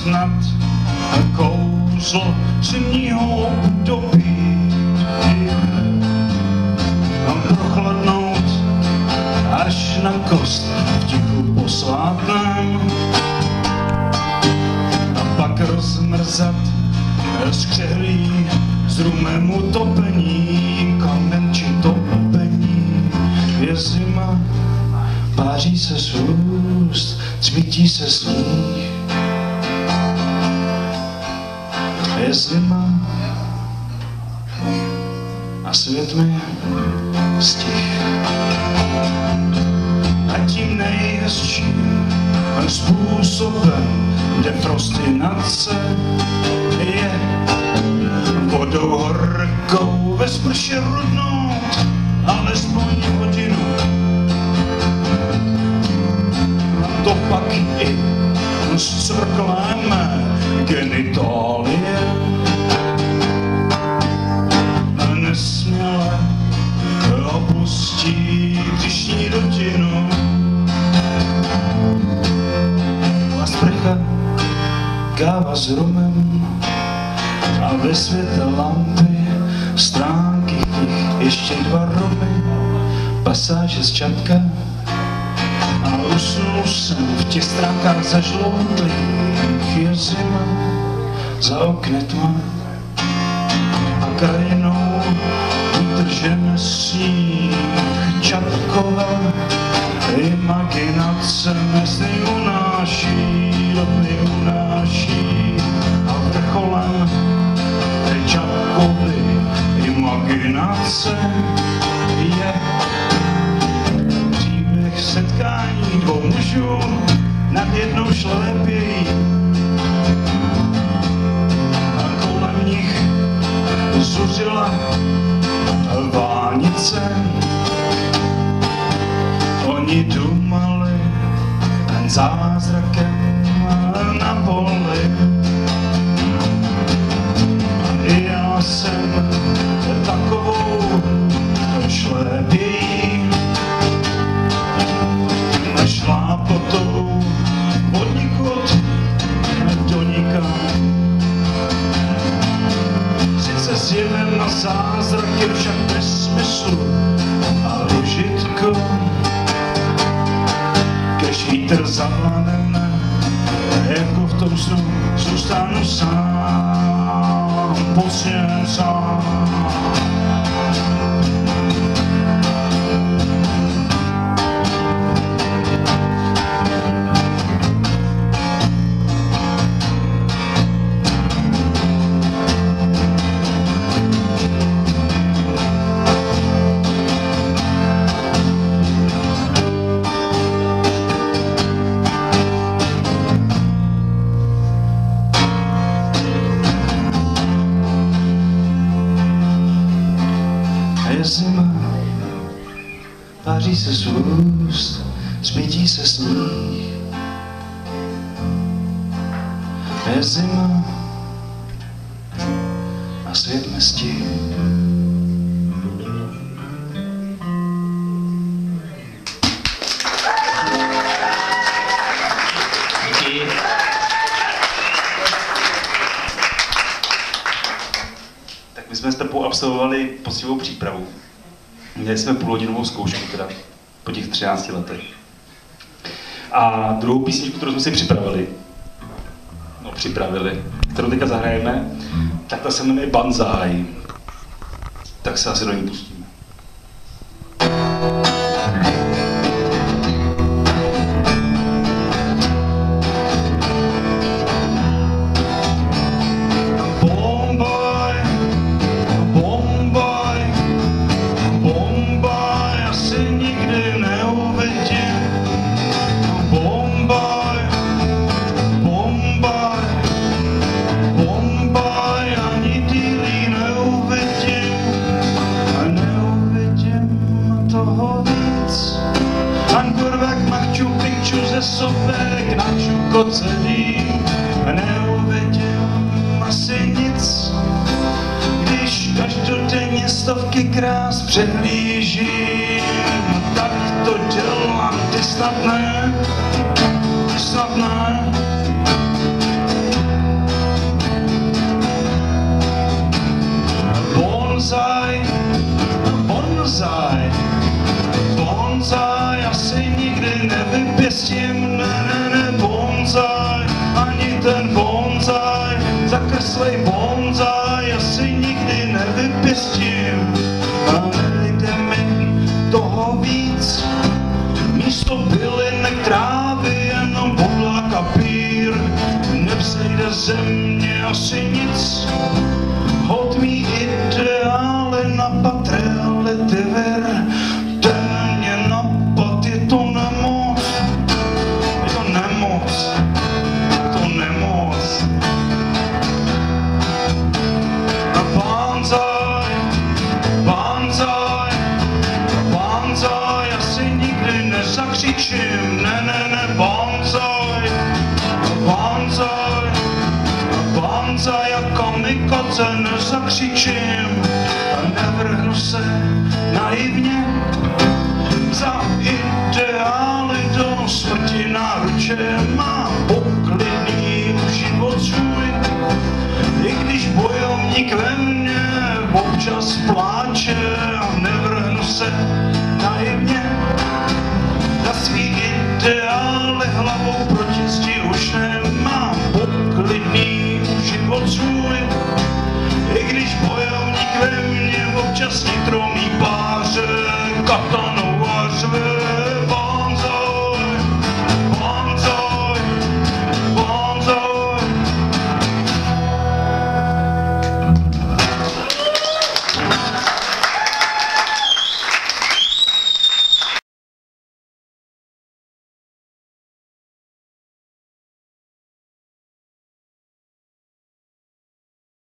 snad kouzlo zimního období. Prochladnout až na kost v tichu posvátném a pak rozmrzat skřehlý z rumem utopení, kamen či topení. Je zima, páří se z úst, cvítí se sníh. Je zima a svět mi stih. A tím nejhezčím způsobem defrostinace je vodou horkou ve sprše rudnout alespoň hodinu. A to pak i zcvrklé mé genitálie nesměle opustí břišní dutinu. A sprcha, káva s rumem a ve světle lampy stránky knih, ještě 2 rumy, pasáže z Čapka a usnul jsem v těch stránkách zažloutlých. Je zima, za okny tma a krajinou vytržen sníh. Čapkova imaginace mezi unáší, dny unáší a vrcholem Čapkovy imaginace je příběh setkání 2 mužů nad jednou šlepějí a kolem nich zuřila vánice. Oni dumali jen zázrakem na poli. I já jsem takovou šlepějí šlápotou odnikud do nikam. Sice s jevem na zázraky, však bez smyslu a užitku. Kež vítr zavlane, jako v tom snu zůstanu sám, posně sám. Je zima, páří se z úst, smítí se sníh. Je zima a svět mi stih. My jsme s Pepou absolvovali poctivou přípravu. Měli jsme půlhodinovou zkoušku, teda po těch 13 letech. A druhou písničku, kterou jsme si připravili, kterou teďka zahrajeme, tak ta se jmenuje Banzai. Tak se asi do ní pustíme. Sopek na čukocelí, neuvidím asi nic, když každodenně stovky krás přehlížím. Tak to dělám, ty snad ne, ty snad ne. ten bonzaj, zakreslej bonzaj, asi nikdy nevypěstím. A nejde mi toho víc, místo bylinek trávy jenom bodla kapír. Nevzejde ze mě asi nic, hod mý ideály na reality ver. Ten mě napad, je to nemoc, je to nemoc, je to nemoc. A banzaj, banzaj, banzaj, asi nikdy nezakřičím, ne, banzaj, banzaj, banzaj, a kamikaze nezakřičím a nevrhnu se naivně za ideály do smrti náruče. Mám poklidný život svůj, i když bojovník ve mně občas pláče, a nevrhnu se naivně za svý ideály hlavou proti zdi už nemám. Poklidný život svůj, i když bojovník ve mně občas nitromí páře. Kata